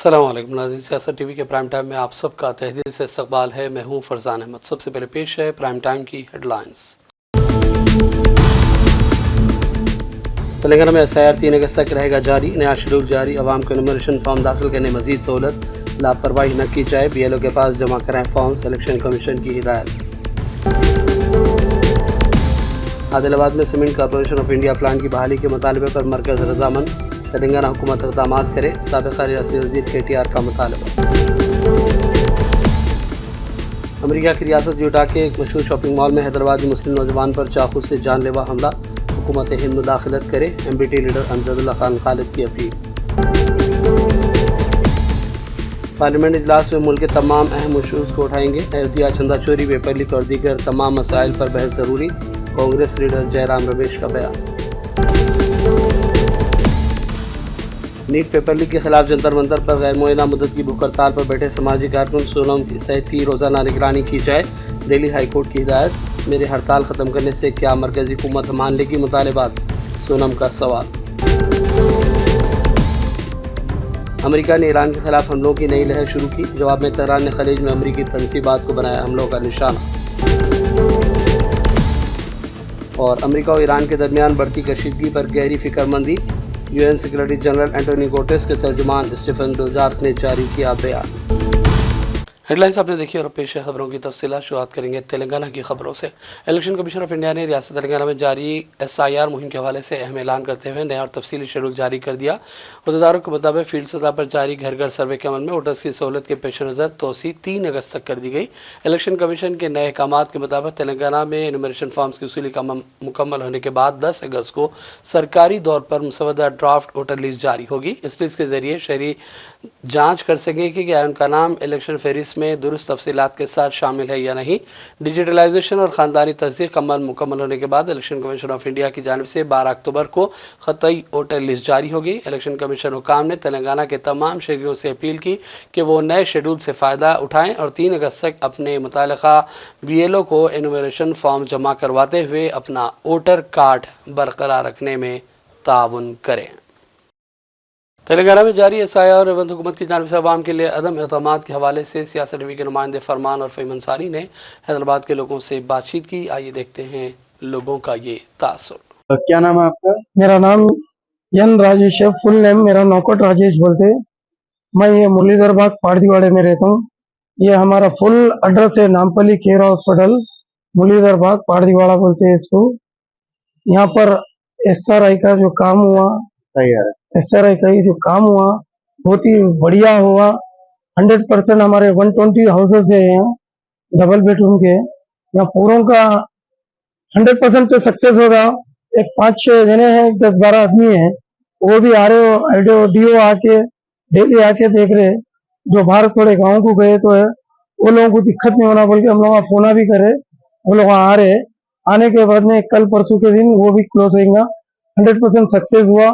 अस्सलाम वालेकुम नाज़रीन, सियासत टीवी के प्राइम टाइम में आप सबका तहे दिल से इस्तकबाल है। मैं हूं फरजान अहमद। सबसे पहले पेश है प्राइम टाइम की हेडलाइंस। तेलंगाना में SIR 3 अगस्त तक रहेगा जारी। नया शेड्यूल जारी। अवाम को एनुमरेशन फॉर्म दाखिल करने मजीद सहूलत। लापरवाही न की जाए, BLO के पास जमा कराएं फॉर्म्स। इलेक्शन कमीशन की हिदायत। आदिलाबाद में cement corporation of India plant की बहाली के मुतालबे पर मरकज़ रजामंद। तेलंगाना हुकूमत इक़दामात करे, साबिक़ा रियासती वज़ीर KTR का मुतालबा। अमेरिका की रियासत यूटा के एक मशहूर शॉपिंग मॉल में हैदराबादी मुस्लिम नौजवान पर चाकू से जानलेवा हमला। हुकूमत हिंद मुदाखलत करे, MBT लीडर अमजदुल्ला खान खालिद की अपील। पार्लियामेंट इजलास में मुल्क के तमाम अहम इशूज़ को उठाएंगे। अयोध्या, चंदा चोरी, पेपर और दीगर तमाम मसाइल पर बहस ज़रूरी। कांग्रेस लीडर जयराम रमेश का बयान। नीट पेपर लीक के खिलाफ जंतर मंतर पर गैर मुअय्यना मुद्दत की भूख हड़ताल पर बैठे समाजी कारकुन। सोनम की सेहत की रोज़ाना निगरानी की जाए, दिल्ली हाई कोर्ट की हिदायत। मेरी हड़ताल ख़त्म करने से क्या मरकज़ी हुकूमत मान लेगी मुतालिबात, सोनम का सवाल। अमेरिका ने ईरान के खिलाफ हमलों की नई लहर शुरू की। जवाब में तेहरान ने खलीज में अमरीकी तनसीबात को बनाया हमलों का निशाना। और अमेरिका और ईरान के दरमियान बढ़ती कशीदगी पर गहरी फिक्रमंदी। UN secretary general Antonio Guterres के तर्जुमान स्टीफन डुजार्क ने जारी किया बयान। हेडलाइंस आपने देखी और पेश है खबरों की तफसीलात। शुरुआत करेंगे तेलंगाना की खबरों से। इलेक्शन कमीशन ऑफ इंडिया ने रियासत तेलंगाना में जारी SIR मुहिम के हवाले से अहम ऐलान करते हुए नया और तफसीली शेड्यूल जारी कर दिया। अहदेदारों के मुताबिक फील्ड सतह पर जारी घर घर सर्वे के अमल में वोटर्स की सहूलत के पेश नज़र तोसी 3 अगस्त तक कर दी गई। इलेक्शन कमीशन के नए अहकामात के मुताबिक तेलंगाना में एनुमरेशन फॉर्म्स की वसूली का मुकम्मल होने के बाद 10 अगस्त को सरकारी तौर पर मुसवदा ड्राफ्ट वोटर लिस्ट जारी होगी। इस लिस्ट के जरिए शहरी जाँच कर सकेंगे कि क्या उनका नाम इलेक्शन फहरिस्त में दुरुस्त तफसीलात के साथ शामिल है या नहीं। डिजिटलाइजेशन और ख़ानदानी तस्दीक मुकम्मल होने के बाद इलेक्शन कमीशन ऑफ इंडिया की जानिब से 12 अक्टूबर को ख़तई वोटर लिस्ट जारी होगी। इलेक्शन कमीशन हुकाम ने तेलंगाना के तमाम शहरियों से अपील की कि वो नए शेड्यूल से फ़ायदा उठाएँ और 3 अगस्त तक अपने मुताल्लिक़ा BLO को एनुमरेशन फॉर्म जमा करवाते हुए अपना वोटर कार्ड बरकरार रखने में ताउन करें। तेलंगाना में जारी SIR और रेवंत हुकूमत की जानिब से अवाम के लिए अदम एतमाद के हवाले से सियासत टीवी के नुमाइंदे फरमान और फ़हीम अंसारी ने हैदराबाद के लोगों से बातचीत की। आइए देखते हैं लोगों का ये तासुर। क्या नाम है आपका? मेरा नाम N राजेश है। फुल नेम मेरा नौकट राजेश बोलते हैं। मैं ये मुरलीधर बाग पारदीवाड़े में रहता हूँ। ये हमारा फुल एड्रेस है नामपल्ली केयर हॉस्पिटल, मुरलीधर बाग पारदीवाड़ा बोलते हैं इसको। यहाँ पर SRI का जो काम हुआ, SRI का ये जो काम हुआ बहुत ही बढ़िया हुआ। 100% हमारे 120 हाउसेस है यहाँ डबल बेडरूम के। यहाँ पूरों का 100% तो सक्सेस होगा। एक 5-6 जने हैं, 10-12 आदमी हैं, वो भी आ रहे हो DO आके डेली आके देख रहे। जो बाहर थोड़े गाँव को गए तो है वो लोगों को दिक्कत नहीं होना बोल के हम लोग फोन भी करे, वो लोग आ रहे। आने के बाद में कल परसों के दिन वो भी क्लोज होगा। 100% सक्सेस हुआ।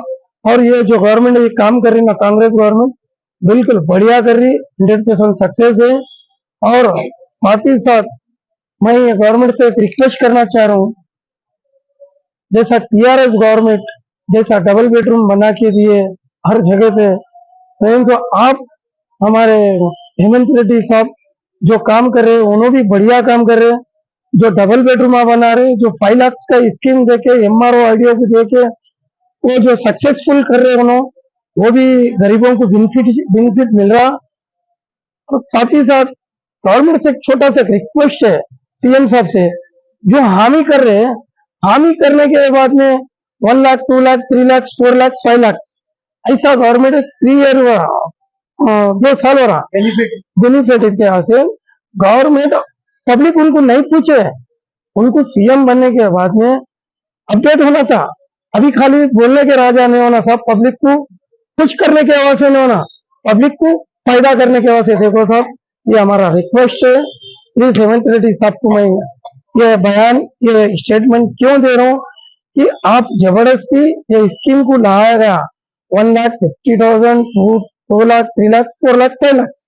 और ये जो गवर्नमेंट ये काम कर रही ना, कांग्रेस गवर्नमेंट बिल्कुल बढ़िया कर रही, 100% सक्सेस है। और साथ ही साथ मैं ये गवर्नमेंट से एक रिक्वेस्ट करना चाह रहा हूँ, जैसा TRS गवर्नमेंट जैसा डबल बेडरूम बना के दिए हर जगह पे, तो आप हमारे हेमंत रेड्डी साहब जो काम कर रहे हैं उन्होंने भी बढ़िया काम कर रहे हैं। जो डबल बेडरूम बना रहे, जो 5 लाख का स्कीम देके MRO IDO को देके वो जो सक्सेसफुल कर रहे हैं उन्होंने, वो भी गरीबों को बेनिफिट मिल रहा। और साथ ही साथ गवर्नमेंट से एक छोटा सा रिक्वेस्ट है CM साहब से, जो हामी कर रहे हैं, हामी करने के बाद में 1 लाख 2 लाख 3 लाख 4 लाख 5 लाख ऐसा गवर्नमेंट 3 ईयर हुआ, 2 साल हो रहा बेनिफिट के यहाँ से। गवर्नमेंट पब्लिक उनको नहीं पूछे, उनको CM बनने के बाद में अपडेट होना था। अभी खाली बोलने के राजा नहीं होना साहब, पब्लिक को कुछ करने के आवाज से नहीं होना, पब्लिक को फायदा करने के आवाज से। देखो साहब, ये हमारा रिक्वेस्ट है। प्लीज हेमंत रेड्डी साहब को मैं ये बयान, ये स्टेटमेंट क्यों दे रहा हूँ कि आप जबरदस्ती ये स्कीम को लाया गया 1,50,000, 2 लाख 3 लाख 4 लाख 5 लाख।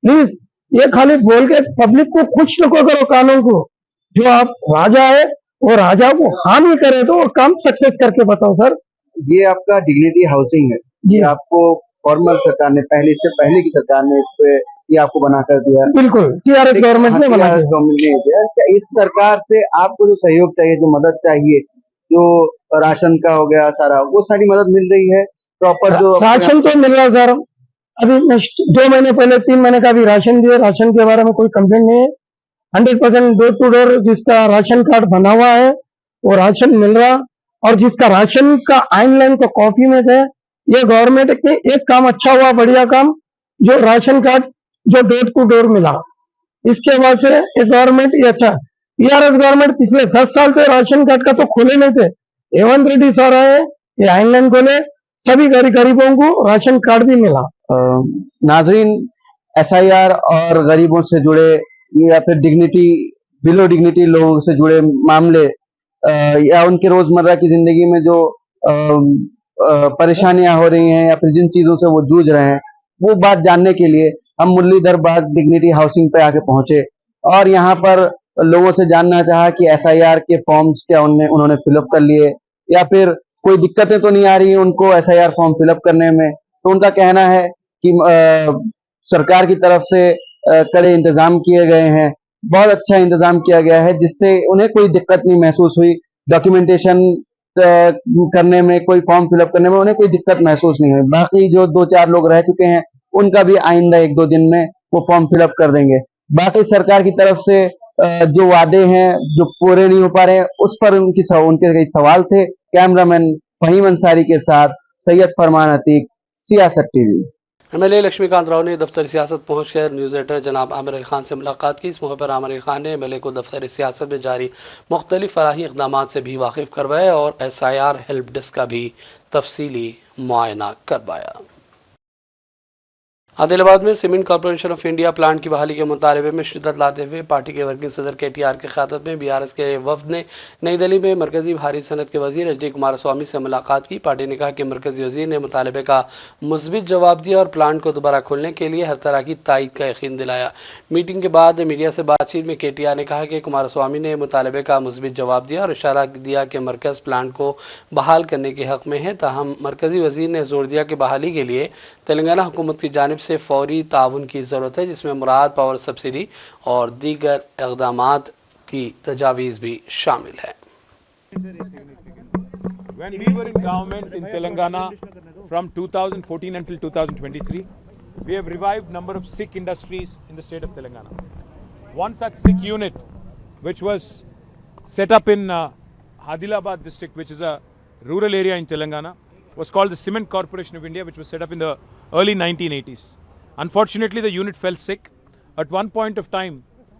प्लीज ये खाली बोल के पब्लिक को खुश रखो करो कानून को। जो आप राजा है वो राजा को हामी करे तो वो काम सक्सेस करके बताओ सर। ये आपका डिग्निटी हाउसिंग है, जी। ये आपको फॉर्मर सरकार ने पहले की सरकार ने इस पे ये आपको बना कर दिया। बिल्कुल टीआरएस गवर्नमेंट ने बना दिया। गवर्नमेंट ने दिया। क्या इस सरकार से आपको जो सहयोग चाहिए, जो मदद चाहिए, जो राशन का हो गया सारा, वो सारी मदद मिल रही है प्रॉपर? जो राशन तो मिल रहा है सर, अभी 2 महीने पहले 3 महीने का भी राशन दिया, राशन के बारे में कोई कंप्लेंट नहीं है। 100% डोर टू डोर जिसका राशन कार्ड बना हुआ है वो राशन मिल रहा, और जिसका राशन का ऑनलाइन तो कॉपी में थे। ये गवर्नमेंट के एक काम अच्छा हुआ, बढ़िया काम, जो राशन कार्ड जो डोर टू डोर मिला, इसके बाद से ये गवर्नमेंट ये अच्छा। टीआरएस गवर्नमेंट पिछले 10 साल से राशन कार्ड का तो खोले नहीं थे, हेमंत रेड्डी सर आए, ये ऑनलाइन खोले, सभी गरीबों को राशन कार्ड भी मिला। नाजरीन, एसआईआर और गरीबों से जुड़े या फिर डिग्निटी बिलो डिग्निटी लोगों से जुड़े मामले या उनके रोजमर्रा की जिंदगी में जो परेशानियां हो रही हैं या फिर जिन चीजों से वो जूझ रहे हैं, वो बात जानने के लिए हम मुरलीधर बाग डिग्निटी हाउसिंग पे आके पहुंचे और यहाँ पर लोगों से जानना चाहा कि एसआईआर के फॉर्म्स क्या उन्होंने फिलअप कर लिए या फिर कोई दिक्कतें तो नहीं आ रही उनको एसआईआर फॉर्म फिलअप करने में। तो उनका कहना है कि सरकार की तरफ से कड़े इंतजाम किए गए हैं, बहुत अच्छा इंतजाम किया गया है, जिससे उन्हें कोई दिक्कत नहीं महसूस हुई। डॉक्यूमेंटेशन करने में, कोई फॉर्म फिलअप करने में उन्हें कोई दिक्कत महसूस नहीं हुई। बाकी जो 2-4 लोग रह चुके हैं उनका भी आइंदा 1-2 दिन में वो फॉर्म फिलअप कर देंगे। बाकी सरकार की तरफ से जो वादे हैं जो पूरे नहीं हो पा रहे हैं, उस पर उनके कई सवाल थे। कैमरामैन फहीम अंसारी के साथ सैयद फरमान अतीक, सियासत टीवी। एमएलए लक्ष्मीकांत राव ने दफ्तर सियासत पहुंचकर न्यूज़ एडिटर जनाब आमिर अली खान से मुलाकात की। इस मौके पर आमिर अली खान ने एमएलए को दफ्तर सियासत में जारी मुख्तलिफ फराही इक़दामात से भी वाकिफ़ करवाया और एसआईआर हेल्प डेस्क का भी तफसीली मुआयना करवाया। आदिलाबाद में cement corporation of India plant की बहाली के मुतालबे में शिद्दत लाते हुए पार्टी के वर्किंग सदर केटीआर की क़यादत में बीआरएस के वफद ने नई दिल्ली में मरकजी भारी सनत के वजीर एच डी कुमारस्वामी से मुलाकात की। पार्टी ने कहा कि मरकजी वजीर ने मुतालबे का मुस्बित जवाब दिया और प्लांट को दोबारा खोलने के लिए हर तरह की तायद का यकीन दिलाया। मीटिंग के बाद मीडिया से बातचीत में केटीआर ने कहा कि कुमारस्वामी ने मुतालबे का मुस्बित जवाब दिया और इशारा दिया कि मरकज़ प्लांट को बहाल करने के हक़ में है। ताहम मरकजी वजीर ने जोर दिया कि बहाली के लिए तेलंगाना हुकूमत की जानिब से फौरी ताउन की ज़रूरत है, जिसमें मुराद पावर सब्सिडी और दीगर इक़दामात की तजावीज़ भी शामिल है। When we were in government in Telangana from 2014 until 2023, we have revived number of SICK industries in the state of Telangana. One such SICK unit, which was set up in Adilabad district, which is a rural area in Telangana, was called the Cement Corporation of India, which was set up in the early 1980s. Unfortunately, the unit fell sick. At one point of time,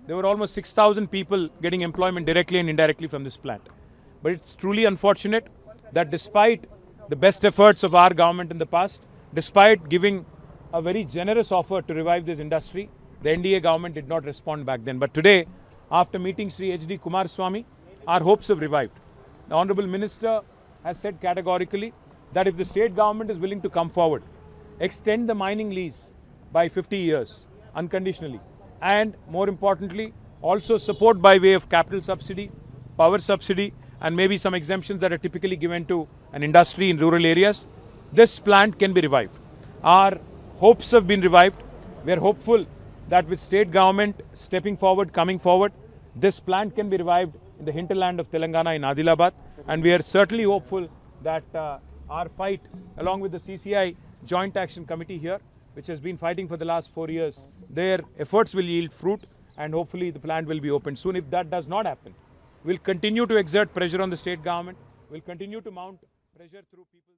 there were almost 6,000 people getting employment directly and indirectly from this plant. But it's truly unfortunate that despite the best efforts of our government in the past, despite giving a very generous offer to revive this industry, the NDA government did not respond back then. But today, after meeting Sri H.D. Kumaraswamy, our hopes have revived. The Honorable Minister has said categorically that if the state government is willing to come forward, extend the mining lease by 50 years unconditionally, and more importantly also support by way of capital subsidy, power subsidy, and maybe some exemptions that are typically given to an industry in rural areas, this plant can be revived. Our hopes have been revived. We are hopeful that with state government stepping forward, coming forward, this plant can be revived in the hinterland of Telangana in Adilabad, and we are certainly hopeful that our fight along with the CCI Joint Action Committee here, which has been fighting for the last 4 years, their efforts will yield fruit and hopefully the plant will be opened soon. If that does not happen, we'll continue to exert pressure on the state government, we'll continue to mount pressure through people.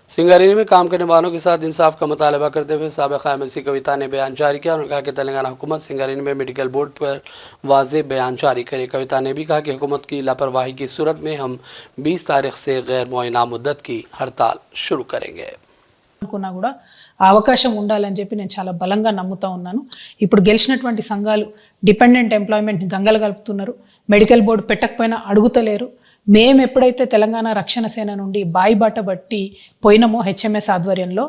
सिंगारेरी में काम करने वालों के साथ इंसाफ का मुतालबा करते हुए साबिक़ एमएलसी कविता ने बयान जारी किया। उन्होंने कहा कि तेलंगाना हुकूमत सिंगारेरी में मेडिकल बोर्ड पर वाज़ेह बयान जारी करे। कविता ने भी कहा कि हुकूमत की लापरवाही की सूरत में हम 20 तारीख से गैर मुअय्यना मुद्दत की हड़ताल शुरू करेंगे। అనుకున్నా కూడా ఆ అవకాశం ఉండాలని చెప్పి నేను చాలా బలంగా నమ్ముతా ఉన్నాను. ఇప్పుడు గెలిచినటువంటి సంఘాలు డిపెండెంట్ ఎంప్లాయ్మెంట్ని గంగలు కలుపుతున్నారు. మెడికల్ బోర్డు పెట్టకపోయినా అడుగుతలేరు. మేము ఎప్పుడైతే తెలంగాణ రక్షణ సేన నుండి బాయిబాట బట్టి పోయినామో హెచ్ఎంఎస్ ఆధ్వర్యంలో,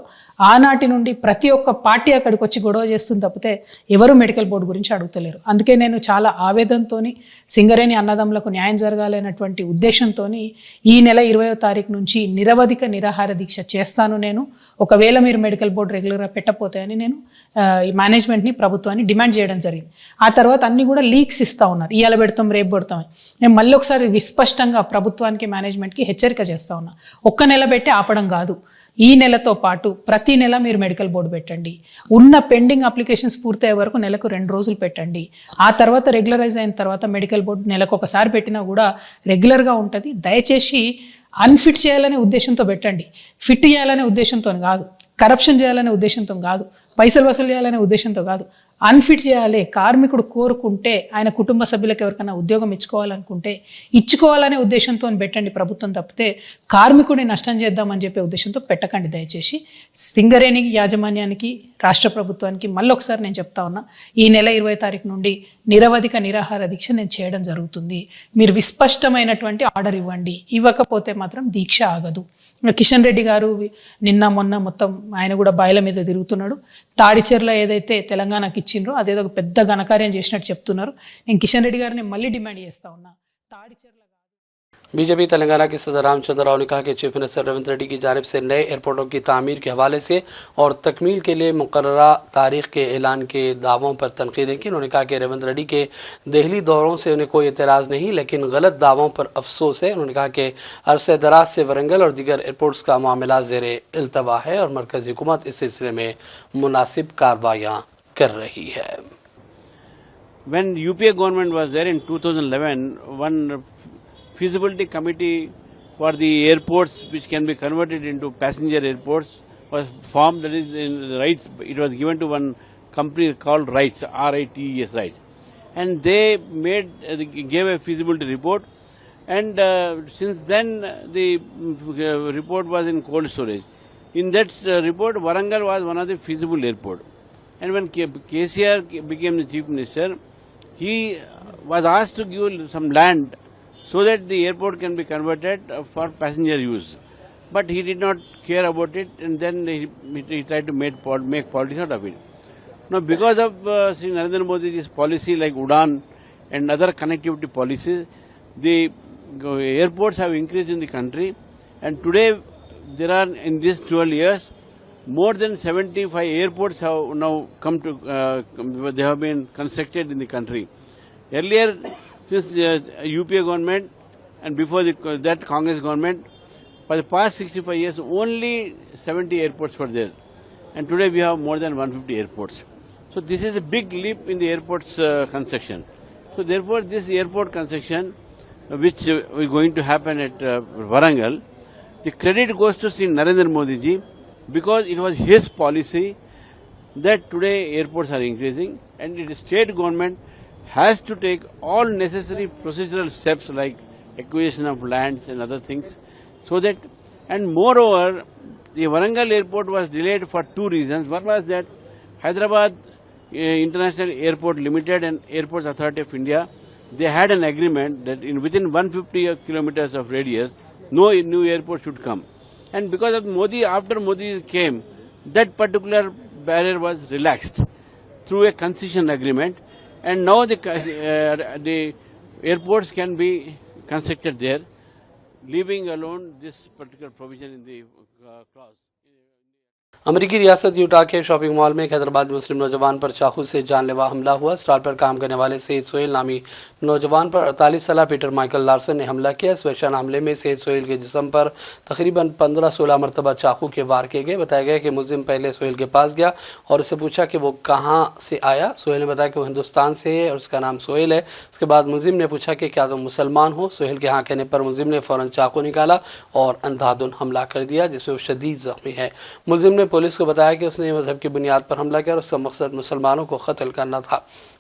ఆనాటి నుండి ప్రతి ఒక్క పార్టీ అక్కడికి వచ్చి గొడవ చేస్తుంది తప్పితే ఎవరు మెడికల్ బోర్డు గురించి అడుగుతలేరు. అందుకే నేను చాలా ఆవేదనతో సింగరేణి అన్నదమ్ములకు న్యాయం జరగాలనేటువంటి ఉద్దేశంతో ఈ నెల 20వ తారీఖు నుంచి నిరవధిక నిరాహార దీక్ష చేస్తాను నేను. ఒకవేళ మీరు మెడికల్ బోర్డు రెగ్యులర్గా పెట్టకపోతే అని నేను ఈ మేనేజ్మెంట్ని, ప్రభుత్వాన్ని డిమాండ్ చేయడం జరిగింది. ఆ తర్వాత అన్ని కూడా లీక్స్ ఇస్తూ ఉన్నారు, ఇవాళ పెడతాం రేపు పెడతాం. నేను మళ్ళీ ఒకసారి విస్పష్టంగా ప్రభుత్వానికి, మేనేజ్మెంట్కి హెచ్చరిక చేస్తూ ఉన్నా. ఒక్క నెల పెట్టి ఆపడం కాదు, ఈ నెలతో పాటు ప్రతి నెల మీరు మెడికల్ బోర్డు పెట్టండి. ఉన్న పెండింగ్ అప్లికేషన్స్ పూర్తయ్యే వరకు నెలకు 2 రోజులు పెట్టండి. ఆ తర్వాత రెగ్యులరైజ్ అయిన తర్వాత మెడికల్ బోర్డు నెలకు ఒకసారి పెట్టినా కూడా రెగ్యులర్గా ఉంటుంది. దయచేసి అన్ఫిట్ చేయాలనే ఉద్దేశంతో పెట్టండి, ఫిట్ చేయాలనే ఉద్దేశంతో కాదు, కరప్షన్ చేయాలనే ఉద్దేశంతో కాదు, పైసలు వసూలు చేయాలనే ఉద్దేశంతో కాదు. అన్ఫిట్ చేయాలి. కార్మికుడు కోరుకుంటే, ఆయన కుటుంబ సభ్యులకు ఎవరికైనా ఉద్యోగం ఇచ్చుకోవాలనుకుంటే ఇచ్చుకోవాలనే ఉద్దేశంతో పెట్టండి ప్రభుత్వం, తప్పితే కార్మికుడిని నష్టం చేద్దామని చెప్పే ఉద్దేశంతో పెట్టకండి. దయచేసి సింగరేణి యాజమాన్యానికి, రాష్ట్ర ప్రభుత్వానికి మళ్ళొకసారి నేను చెప్తా ఉన్నా, ఈ నెల 20వ తారీఖు నుండి నిరవధిక నిరాహార దీక్ష నేను చేయడం జరుగుతుంది. మీరు విస్పష్టమైనటువంటి ఆర్డర్ ఇవ్వండి, ఇవ్వకపోతే మాత్రం దీక్ష ఆగదు. కిషన్ రెడ్డి గారు నిన్న మొన్న మొత్తం ఆయన కూడా బాయిల మీద తిరుగుతున్నాడు. తాడిచెర్ల ఏదైతే తెలంగాణకి ఇచ్చిండ్రో అదేదో పెద్ద ఘనకార్యం చేసినట్టు చెప్తున్నారు. నేను కిషన్ రెడ్డి గారిని మళ్ళీ డిమాండ్ చేస్తా ఉన్నా, తాడిచెర్ల बीजेपी तेलंगाना के सदर रामचंद्र राव ने कहा कि चीफ मिनिस्टर रेवंत रेड्डी की जानिब से नए एयरपोर्टों की तामीर के हवाले से और तकमील के लिए मुकर्ररा तारीख के ऐलान के दावों पर तनकीदें की। उन्होंने कहा कि रेवंत रेड्डी के दिल्ली दौरों से उन्हें कोई एतराज़ नहीं, लेकिन गलत दावों पर अफसोस है। उन्होंने कहा कि अरसे दराज से वरंगल और दीगर एयरपोर्ट्स का मामला ज़ेर इल्तवा है और मरकज़ी हुकूमत इस सिलसिले में मुनासिब कार्रवाइयाँ कर रही है। When UPA government was there in 2011, one feasibility committee for the airports which can be converted into passenger airports was formed. That is, in rights, it was given to one company called RITES, RITES, RITES, and they gave a feasibility report. And since then, the report was in cold storage. In that report, Warangal was one of the feasible airport. And when KCR became the chief minister, he was asked to give some land so that the airport can be converted for passenger use. But he did not care about it, and then he tried to make politics out of it. Now, because of Sri Narendra Modi's policy like Udan and other connectivity policies, the airports have increased in the country, and today there are, in these 12 years, more than 75 airports have now come to, they have been constructed in the country. Earlier, since the UPA government and before that Congress government, for the past 65 years, only 70 airports were there. And today we have more than 150 airports. So this is a big leap in the airports construction. So therefore, this airport construction, which is going to happen at Warangal, the credit goes to Sri Narendra Modi ji, because it was his policy that today airports are increasing, and the state government has to take all necessary procedural steps like acquisition of lands and other things, so that, and moreover, the Warangal airport was delayed for 2 reasons. One was that Hyderabad International Airport Limited and Airports Authority of India, they had an agreement that within 150 kilometers of radius, no new airport should come. And because of Modi, after Modi came, that particular barrier was relaxed through a concession agreement. And now the airports can be constructed there, leaving alone this particular provision in the clause. अमेरिकी रियासत Utah के shopping mall में एक हैदराबादी मुस्लिम नौजवान पर चाकू से जानलेवा हमला हुआ। स्टॉल पर काम करने वाले सैयद सोहेल नामी नौजवान पर 48 साल पीटर माइकल लार्सन ने हमला किया। इस वहशान हमले में सैयद सोहेल के जिस्म पर तकरीबन 15-16 मरतबा चाकू के वार किए गए। बताया गया कि मुलजिम पहले सोहेल के पास गया और उससे पूछा कि वो कहाँ से आया। सोहेल ने बताया कि वो हिंदुस्तान से है और उसका नाम सोहेल है। उसके बाद मुलजिम ने पूछा कि क्या तुम मुसलमान हो। सोहेल के हाँ कहने पर मुलजिम ने फ़ौरन चाकू निकाला और अंधाधुन हमला कर दिया, जिसमें वो शदीद ज़ख्मी है। मुलजिम ने पुलिस को बताया कि उसने मजहब की बुनियाद पर हमला किया और उसका मकसद मुसलमानों को कत्ल करना था।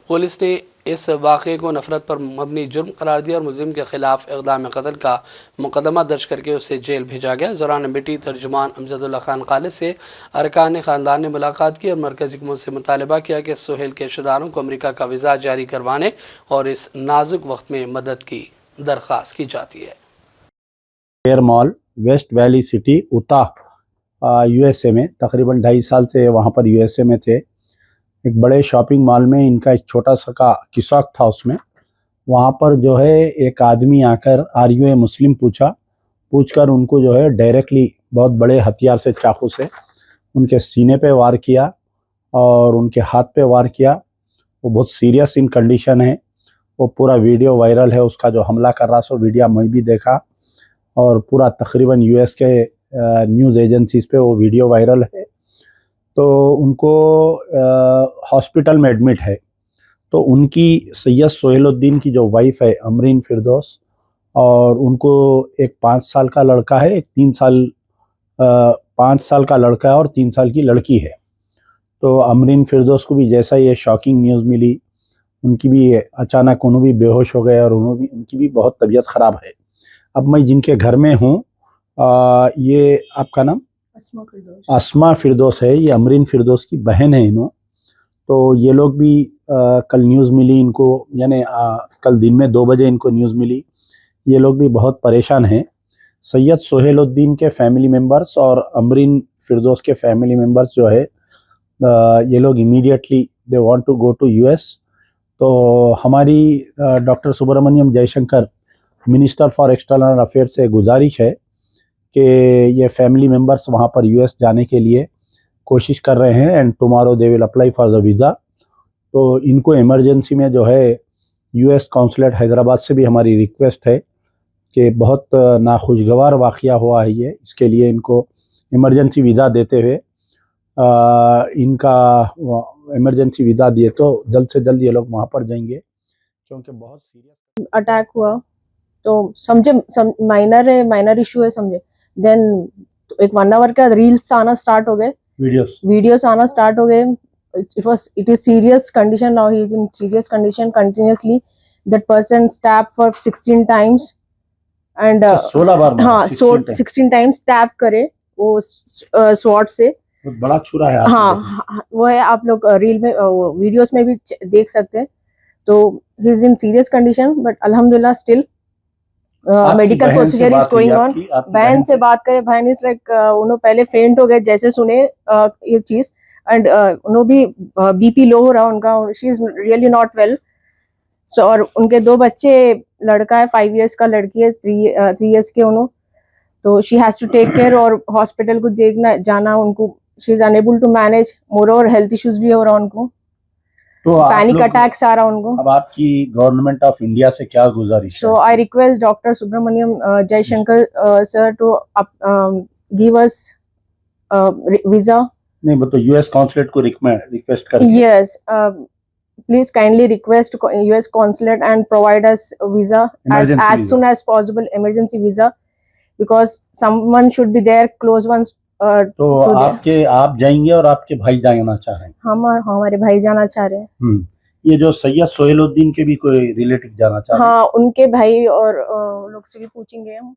पुलिस ने इस वाक़े को नफरत पर मबनी जुर्म करार दिया और मुलजिम के खिलाफ इक़दाम कत्ल का मुकदमा दर्ज करके उसे जेल भेजा गया। ज़रान बेटी तर्जुमान अमजदुल्ला खान खालिद से अरकान ख़ानदान ने मुलाकात की और मरकज़ी हुकूमत से मुतालबा किया कि सोहेल के रिश्तेदारों को अमरीका का वीज़ा जारी करवाने और इस नाजुक वक्त में मदद की दरख्वास्त की जाती है। एयर mall West Valley City Utah USA में तकरीबन 2.5 साल से वहाँ पर यूएसए में थे। एक बड़े शॉपिंग मॉल में इनका एक छोटा सा का किसॉक था, उसमें वहाँ पर जो है एक आदमी आकर आर यू ए मुस्लिम पूछकर उनको जो है डायरेक्टली बहुत बड़े हथियार से चाकू से उनके सीने पे वार किया और उनके हाथ पे वार किया। वो बहुत सीरियस इन कंडीशन है। वो पूरा वीडियो वायरल है, उसका जो हमला कर रहा सो वीडियो मैं भी देखा और पूरा तकरीबन यूएस के न्यूज़ एजेंसीज पे वो वीडियो वायरल है। तो उनको हॉस्पिटल में एडमिट है। तो उनकी सैयद सोहेलुद्दीन की जो वाइफ है अमरीन फिरदौस और उनको एक 5 साल का लड़का है, एक 5 साल का लड़का है और 3 साल की लड़की है। तो अमरीन फिरदौस को भी जैसा ये शॉकिंग न्यूज़ मिली, उनकी भी अचानक उन्होंने भी बेहोश हो गए और उनकी भी बहुत तबीयत ख़राब है। अब मैं जिनके घर में हूँ, ये आपका नाम अस्मा फिरदौस है, ये अमरीन फिरदौस की बहन है इन्हों। तो ये लोग भी कल न्यूज़ मिली इनको, यानी कल दिन में 2 बजे इनको न्यूज़ मिली। ये लोग भी बहुत परेशान हैं। सैयद सोहेलुद्दीन के फैमिली मेंबर्स और अमरीन फिरदौस के फैमिली मेंबर्स जो है ये लोग immediately they want to go to US. तो हमारी doctor Subrahmanyam Jaishankar minister for external affairs से गुजारिश है कि ये फैमिली मेंबर्स वहाँ पर यूएस जाने के लिए कोशिश कर रहे हैं and tomorrow they will apply for the visa. तो इनको इमरजेंसी में जो है यूएस कौंसलेट हैदराबाद से भी हमारी रिक्वेस्ट है कि बहुत नाखुशगवार वाक़या हुआ है ये, इसके लिए इनको इमरजेंसी वीज़ा देते हुए इनका इमरजेंसी वीज़ा दिए तो जल्द से जल्द ये लोग वहाँ पर जाएंगे, क्योंकि बहुत सीरियस अटैक हुआ। तो समझे माइनर इशू है समझे। देन एक 1 आवर के बाद रील्स आना स्टार्ट हो गए, वीडियोस आना स्टार्ट हो गए। it is serious condition now. He is in serious condition continuously. That person stabbed for 16 times and 16 बार हाँ 16 times stab करे वो स्वॉर्ड से। बहुत बड़ा छुरा है। हाँ वो है, आप लोग रील में वीडियोस में भी देख सकते हैं। तो he is in serious condition but अल्हम्दुलिल्लाह still medical procedure is going on. बहन से बात करें, बहन इज लाइक उन्होंने पहले फेंट हो गए जैसे सुने ये चीज एंड उन्होंने भी बीपी लो हो रहा उनका, she is really not well. So और उनके 2 बच्चे, लड़का है 5 इयर्स का, लड़की है 3 इयर्स के उन्होंने। तो she has to take care और हॉस्पिटल को देखना जाना उनको। She is unable to manage, more और हेल्थ इश्यूज भी हो रहा उनको, तो पैनिक अटैक्स आ रहा उनको। अब आपकी गवर्नमेंट ऑफ इंडिया से क्या गुजारिश है? So I request doctor Subrahmanyam Jaishankar sir to give us visa. नहीं, वो तो यूएस कॉन्सुलेट को रिक्वेस्ट कर। Yes, please kindly request US consulate and provide us visa as soon as possible, emergency visa, because someone should be there, close ones तो आप जाएंगे और आपके भाई जाना चाह रहे हैं? हमारे भाई जाना चाह रहे हैं। ये जो सैयद सोहेलुद्दीन के भी कोई रिलेटिव जाना चाह रहे हैं? हाँ, उनके भाई और लोग से भी पूछेंगे हम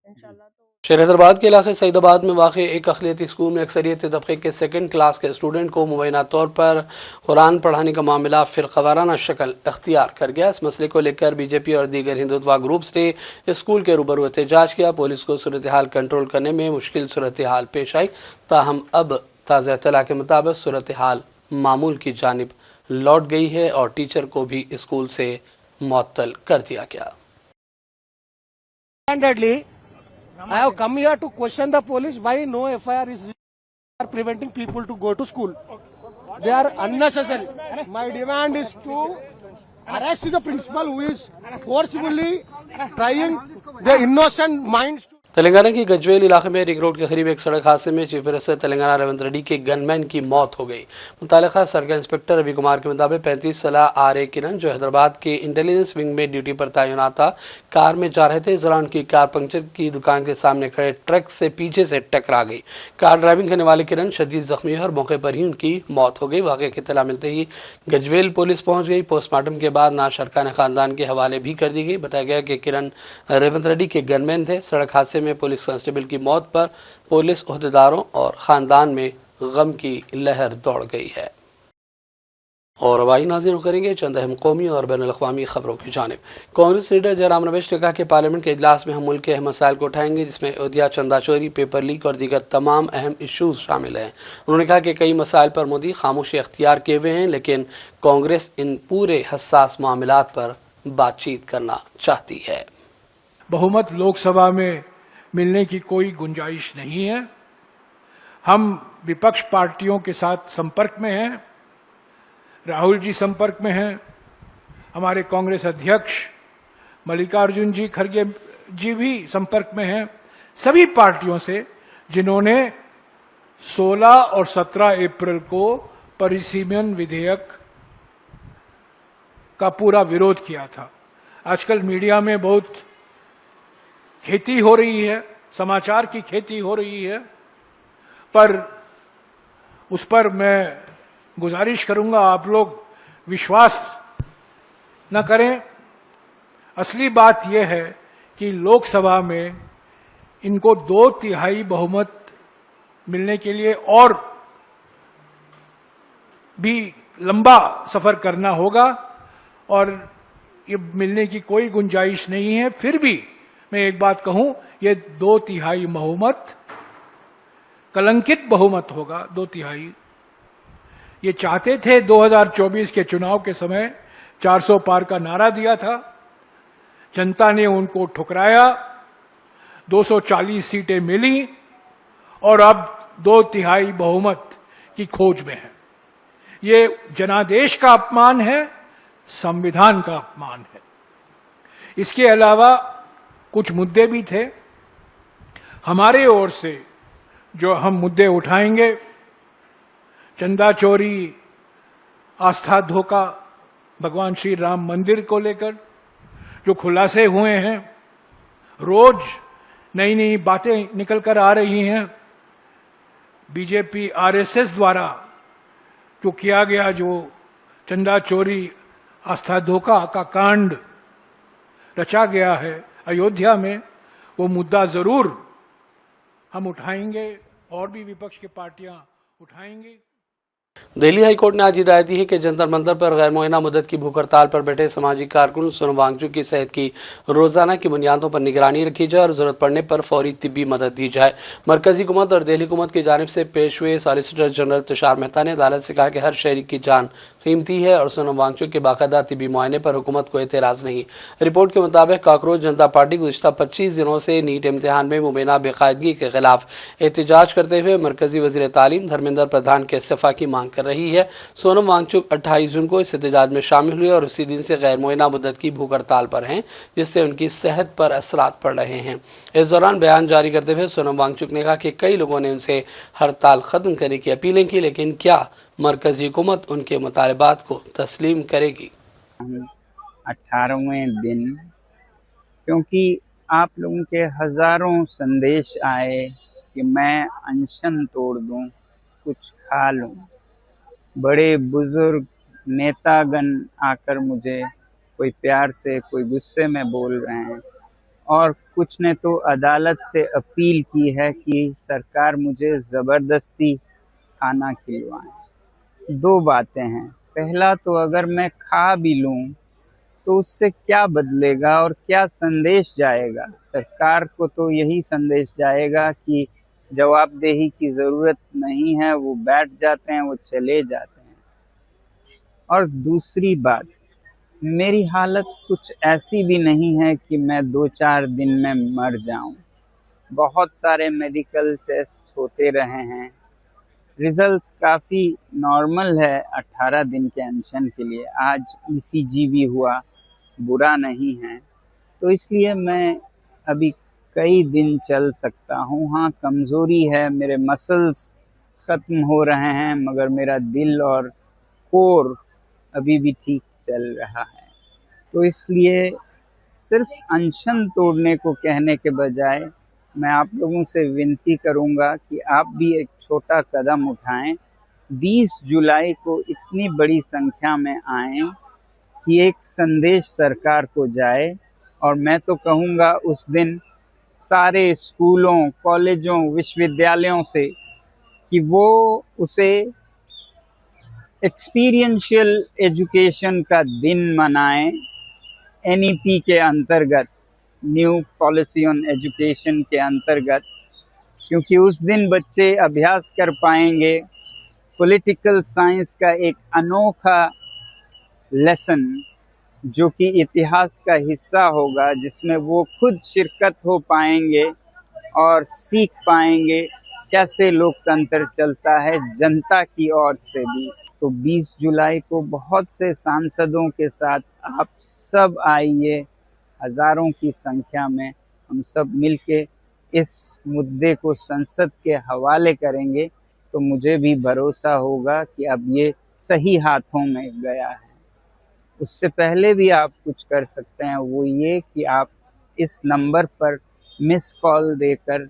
इंशाल्लाह। शहर हैदराबाद के इलाके सईदाबाद में वाक़ एक अक़लियती स्कूल में अक्सरियती तबके के 2nd क्लास के स्टूडेंट को मुबैना तौर पर कुरान पढ़ाने का मामला फ़िरक़ावाराना शक्ल अख्तियार कर गया। इस मसले को लेकर बीजेपी और दीगर हिंदुत्वा ग्रुप्स ने स्कूल के रूबरू एहतजाज किया। पुलिस को सूरत हाल कंट्रोल करने में मुश्किल सूरत हाल पेश आई, ताहम अब ताज़ा इत्तला के मुताबिक सूरत हाल मामूल की जानिब लौट गई है और टीचर को भी स्कूल से मुअत्तल कर दिया गया। I have come here to question the police why no FIR is preventing people to go to school. They are unnecessary. My demand is to arrest the principal who is forcibly trying the innocent minds to Telangana के गजवेल इलाके में ring road के करीब एक सड़क हादसे में chief minister Telangana Revanth Reddy के गनमैन की मौत हो गई। मुतालिका सर्कल इंस्पेक्टर रवि कुमार के मुताबिक 35 साल आर.ए. किरण, जो हैदराबाद के इंटेलिजेंस विंग में ड्यूटी पर तैनात था, कार में जा रहे थे। इस दौरान उनकी कार पंक्चर की दुकान के सामने खड़े ट्रक से पीछे से टकरा गई। कार ड्राइविंग करने वाले किरण शदीद जख्मी है और मौके पर ही उनकी मौत हो गई। वाक़े की इत्तला मिलते ही गजवेल पुलिस पहुँच गई। पोस्टमार्टम के बाद नाश अरकान ख़ानदान के हवाले भी कर दी गई। बताया गया कि किरण रेवंत रेड्डी के गनमैन थे। सड़क हादसे में पुलिस कांस्टेबल की मौत पर पुलिस ओहदेदारों और ख़ानदान में गम की लहर दौड़ गई है। और हवाई नाज़िर करेंगे चंद अहम कौमी और बैन अवी खबरों की जानिब। कांग्रेस लीडर जयराम रमेश ने कहा कि पार्लियामेंट के इजलास में हम मुल्क के अहम मसाइल को उठाएंगे, जिसमें अयोध्या, चंदा चोरी, पेपर लीक और दीगर तमाम अहम इशूज़ शामिल हैं। उन्होंने कहा कि कई मसाइल पर मोदी खामोशी अख्तियार किए हुए हैं, लेकिन कांग्रेस इन पूरे हसास मामलात पर बातचीत करना चाहती है। बहुमत लोकसभा में मिलने की कोई गुंजाइश नहीं है। हम विपक्ष पार्टियों के साथ संपर्क में हैं, राहुल जी संपर्क में हैं, हमारे कांग्रेस अध्यक्ष मल्लिकार्जुन जी खड़गे जी भी संपर्क में हैं, सभी पार्टियों से जिन्होंने 16 और 17 अप्रैल को परिसीमन विधेयक का पूरा विरोध किया था। आजकल मीडिया में बहुत खेती हो रही है, समाचार की खेती हो रही है, पर उस पर मैं गुजारिश करूंगा आप लोग विश्वास न करें। असली बात यह है कि लोकसभा में इनको 2/3 बहुमत मिलने के लिए और भी लंबा सफर करना होगा और ये मिलने की कोई गुंजाइश नहीं है। फिर भी मैं एक बात कहूं, ये 2/3 बहुमत कलंकित बहुमत होगा। 2/3 ये चाहते थे 2024 के चुनाव के समय 400 पार का नारा दिया था, जनता ने उनको ठुकराया, 240 सीटें मिली और अब 2/3 बहुमत की खोज में है। ये जनादेश का अपमान है, संविधान का अपमान है। इसके अलावा कुछ मुद्दे भी थे हमारे ओर से जो हम मुद्दे उठाएंगे। चंदा चोरी, आस्था धोखा, भगवान श्री राम मंदिर को लेकर जो खुलासे हुए हैं, रोज नई नई बातें निकल कर आ रही हैं। बीजेपी आरएसएस द्वारा जो किया गया, जो चंदा चोरी, आस्था धोखा का कांड रचा गया है अयोध्या में, वो मुद्दा जरूर हम उठाएंगे और भी विपक्ष की पार्टियां उठाएंगी। दिल्ली हाईकोर्ट ने आज हिदायत दी है कि जंतर मंतर पर गैर मुअय्यना मुद्दत की भूख हड़ताल पर बैठे सामाजिक कारकुन सोनम वांगचुक की सेहत की रोजाना की बुनियादों पर निगरानी रखी जाए और जरूरत पड़ने पर फौरी तिब्बी मदद दी जाए। मरकजी हुकूमत और दिल्ली हुकूमत की जानिब से पेश हुए सॉलिसिटर जनरल तुषार मेहता ने अदालत से कहा कि हर शहरी की जान कीमती है और सोनम वांगचुक के बाकायदा तिब्बी मुआयने पर हुकूमत को एतराज नहीं। रिपोर्ट के मुताबिक कॉकरोच जनता पार्टी गुज़िश्ता 25 दिनों से नीट इम्तिहान में मुबैना बेकायदगी के खिलाफ एहतजाज करते हुए मरकजी वज़ीर तालीम धर्मेंद्र प्रधान के इस्तीफा की मांग कर रही है। सोनम वांगचुक 28 जून को इस एहतजाज में शामिल हुए और उसी दिन से गैर मुअय्यना मुद्दत की भूख हड़ताल पर हैं, जिससे उनकी सेहत पर असरात पड़ रहे हैं। इस दौरान बयान जारी करते हुए सोनम वांगचुक ने कहा कि कई लोगों ने उनसे हड़ताल खत्म करने की अपीलें की, लेकिन क्या मरकजी हुकूमत उनके मुतालबात को तस्लीम करेगी? 18वें दिन, क्योंकि आप लोगों के हजारों संदेश आए कि मैं अनशन तोड़ दूं, कुछ खा लूं। बड़े बुजुर्ग नेतागण आकर मुझे कोई प्यार से, कोई गुस्से में बोल रहे हैं और कुछ ने तो अदालत से अपील की है कि सरकार मुझे ज़बरदस्ती खाना खिलवाएं। दो बातें हैं, पहला तो अगर मैं खा भी लूं तो उससे क्या बदलेगा और क्या संदेश जाएगा? सरकार को तो यही संदेश जाएगा कि जवाबदेही की ज़रूरत नहीं है, वो बैठ जाते हैं, वो चले जाते हैं। और दूसरी बात, मेरी हालत कुछ ऐसी भी नहीं है कि मैं 2-4 दिन में मर जाऊं। बहुत सारे मेडिकल टेस्ट होते रहे हैं, रिजल्ट्स काफ़ी नॉर्मल है 18 दिन के अनशन के लिए। आज ईसीजी भी हुआ, बुरा नहीं है, तो इसलिए मैं अभी कई दिन चल सकता हूँ। हाँ, कमज़ोरी है, मेरे मसल्स ख़त्म हो रहे हैं, मगर मेरा दिल और कोर अभी भी ठीक चल रहा है। तो इसलिए सिर्फ अनशन तोड़ने को कहने के बजाय मैं आप लोगों से विनती करूंगा कि आप भी एक छोटा कदम उठाएं। 20 जुलाई को इतनी बड़ी संख्या में आएं कि एक संदेश सरकार को जाए, और मैं तो कहूँगा उस दिन सारे स्कूलों, कॉलेजों, विश्वविद्यालयों से कि वो उसे एक्सपीरियंशियल एजुकेशन का दिन मनाएं NEP के अंतर्गत, न्यू पॉलिसी ऑन एजुकेशन के अंतर्गत, क्योंकि उस दिन बच्चे अभ्यास कर पाएंगे पॉलिटिकल साइंस का एक अनोखा लेसन जो कि इतिहास का हिस्सा होगा, जिसमें वो खुद शिरकत हो पाएंगे और सीख पाएंगे कैसे लोकतंत्र चलता है जनता की ओर से भी। तो 20 जुलाई को बहुत से सांसदों के साथ आप सब आइए, हजारों की संख्या में हम सब मिलके इस मुद्दे को संसद के हवाले करेंगे, तो मुझे भी भरोसा होगा कि अब ये सही हाथों में गया है। उससे पहले भी आप कुछ कर सकते हैं, वो ये कि आप इस नंबर पर मिस कॉल देकर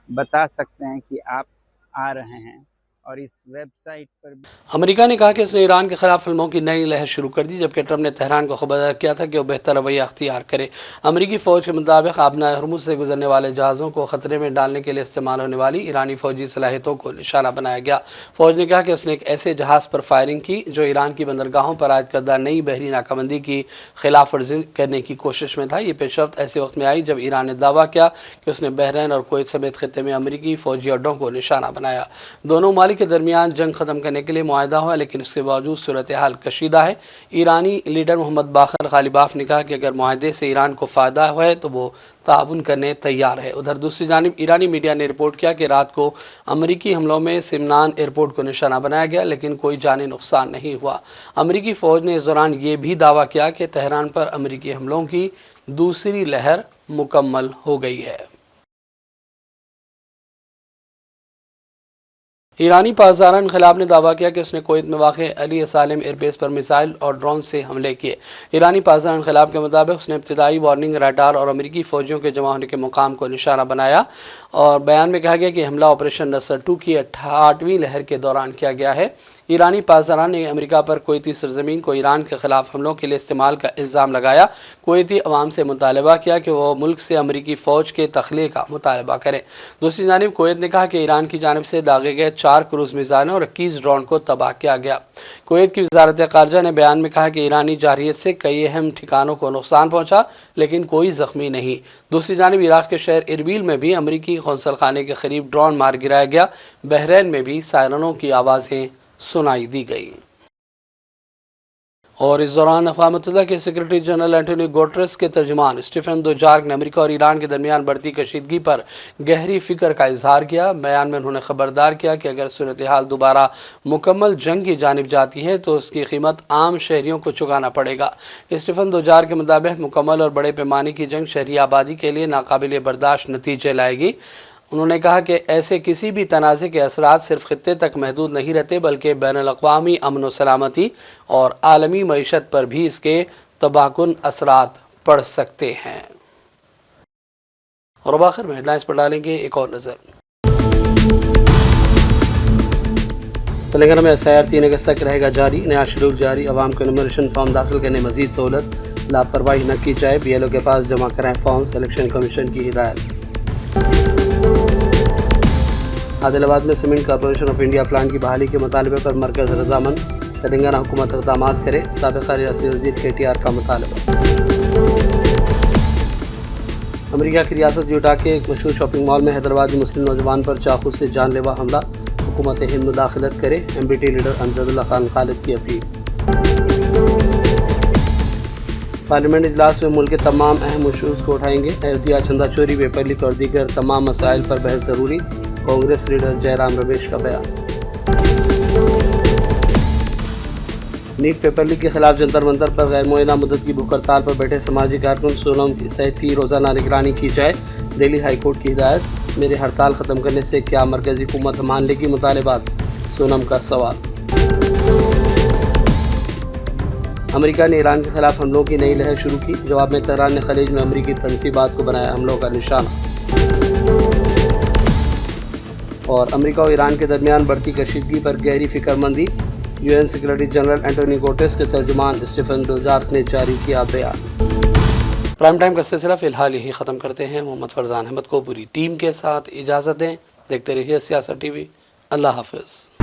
बता सकते हैं कि आप आ रहे हैं, और इस वेबसाइट पर अमेरिका ने कहा कि उसने ईरान के खिलाफ फिल्मों की नई लहर शुरू कर दी, जबकि ट्रंप ने तेहरान को खबरदार किया था कि वो बेहतर रवैया अख्तियार करे। अमेरिकी फ़ौज के मुताबिक आबना हरमुज़ से गुजरने वाले जहाज़ों को ख़तरे में डालने के लिए इस्तेमाल होने वाली ईरानी फ़ौजी सलाहियतों को निशाना बनाया गया। फ़ौज ने कहा कि उसने एक ऐसे जहाज़ पर फायरिंग की जो ईरान की बंदरगाहों पर आयद करदा नई बहरी नाकाबंदी की खिलाफ वर्जी करने की कोशिश में था। ये पेशरफ्त ऐसे वक्त में आई जब ईरान ने दावा किया कि उसने बहरीन और कुवैत समेत खित्ते में अमेरिकी फ़ौजी अड्डों को निशाना बनाया। दोनों ममालिक के दरमियान जंग ख़त्म करने के लिए मुआहदा हुआ, लेकिन इसके बावजूद सूरत हाल कशीदा है। ईरानी लीडर मोहम्मद बाकर गालिबाफ ने कहा कि अगर मुआहदे से ईरान को फ़ायदा है तो वो ताउन करने तैयार है। उधर दूसरी जानिब ईरानी मीडिया ने रिपोर्ट किया कि रात को अमेरिकी हमलों में सिमनान एयरपोर्ट को निशाना बनाया गया, लेकिन कोई जानी नुकसान नहीं हुआ। अमेरिकी फ़ौज ने इस दौरान ये भी दावा किया कि तेहरान पर अमेरिकी हमलों की दूसरी लहर मुकम्मल हो गई है। ईरानी पासदारान खिलाफ ने दावा किया कि उसने कुवैत में वाक़ अली सालिम एयरबेस पर मिसाइल और ड्रोन से हमले किए। ईरानी पासदारान खिलाफ के मुताबिक उसने इब्तिदाई वार्निंग रडार और अमेरिकी फ़ौजियों के जमा होने के मुकाम को निशाना बनाया, और बयान में कहा गया कि हमला ऑपरेशन नसर 2 की 68वीं लहर के दौरान किया गया है। ईरानी पासदारान ने अमेरिका पर कुवैती सरजमीन को ईरान के खिलाफ हमलों के लिए इस्तेमाल का इल्ज़ाम लगाया। कुवैती अवाम से मुतालबा किया कि वह मुल्क से अमेरिकी फ़ौज के तख्लीए का मुतालबा करें। दूसरी जानिब कुवैत ने कहा कि ईरान की जानिब से दागे गए 4 क्रूज़ मिसाइलें और 21 ड्रोन को तबाह किया गया। कुवैत की वज़ारत ख़ारजा ने बयान में कहा कि ईरानी जारहियत से कई अहम ठिकानों को नुकसान पहुँचा, लेकिन कोई ज़ख्मी नहीं। दूसरी जानिब इराक़ के शहर इरबिल में भी अमेरिकी कौंसल खाने के करीब ड्रोन मार गिराया गया। बहरीन में भी सायरनों की आवाज़ें सुनाई दी गई। और इस दौरान अक़वाम मुत्तहिदा के सेक्रेटरी जनरल एंटोनियो गुटेरेस के तर्जुमान स्टीफन दुजार्क ने अमेरिका और ईरान के दरमियान बढ़ती कशीदगी पर गहरी फिक्र का इजहार किया। बयान में उन्होंने खबरदार किया कि अगर सूरत हाल दोबारा मुकम्मल जंग की जानिब जाती है तो उसकी कीमत आम शहरियों को चुकाना पड़ेगा। स्टीफन दुजार्क के मुताबिक मुकम्मल और बड़े पैमाने की जंग शहरी आबादी के लिए नाकाबिल बर्दाश्त नतीजे लाएगी। उन्होंने कहा कि ऐसे किसी भी तनाज़े के असरात सिर्फ खित्ते तक महदूद नहीं रहते, बल्कि बैनुल-अक़वामी अमन व सलामती और आलमी मईशत पर भी इसके तबाहकुन असरात पड़ सकते हैं। और अब आखिर में हेडलाइंस पर डालेंगे एक और नज़र। तेलंगाना में SIR 3 अगस्त तक रहेगा जारी, नया शेड्यूल जारी, आवाम को एनुमरेशन फॉर्म दाखिल करने मजीद सहूलत, लापरवाही न की जाए, BLO के पास जमा कराएं फॉर्म, इलेक्शन कमीशन की हिदायत। आदिलाबाद में cement corporation of India plant की बहाली के मुतालबे पर मरकज़ रजामंद, तेलंगाना हुकूमत इक़दामात करे, साबिक़ा रियासती वज़ीर KTR का मुतालबा। अमेरिका की रियासत यूटा के एक मशहूर शॉपिंग मॉल में हैदराबादी मुस्लिम नौजवान पर चाकू से जानलेवा हमला, हुकूमत हिंद मुदाखलत करे, MBT लीडर अमजदुल्ला खान खालिद की अपील। पार्लियामेंट इजलास में मुल्क के तमाम अहम इशूज़ को उठाएंगे, अयोध्या, चंदा चोरी, वेपरलिक और दीगर तमाम मसाइल पर बहस ज़रूरी, कांग्रेस लीडर जयराम रमेश का बयान। नीट पेपर लीक के खिलाफ जंतर मंतर पर गैर मुअय्यना मुद्दत की भूख हड़ताल पर बैठे समाजी कारकुन, सोनम की सेहत की रोज़ाना निगरानी की जाए, दिल्ली हाई कोर्ट की हिदायत। मेरे हड़ताल ख़त्म करने से क्या मरकज़ी हुकूमत मान लेगी मुतालिबात, सोनम का सवाल। अमेरिका ने ईरान के खिलाफ हमलों की नई लहर शुरू की, जवाब में तेहरान ने खलीज में अमेरिकी तनसीबात को बनाया हमलों का निशाना। और अमेरिका और ईरान के दरमियान बढ़ती कशीदगी पर गहरी फिक्रमंदी, UN secretary general Antonio Guterres के तर्जुमान स्टीफन दुजार्क ने जारी किया बयान। प्राइम टाइम का सिलसिला फ़िलहाल यही ख़त्म करते हैं। मोहम्मद फरजान अहमद को पूरी टीम के साथ इजाज़त दें। देखते रहिए सियासत TV। अल्लाह हाफ़िज़।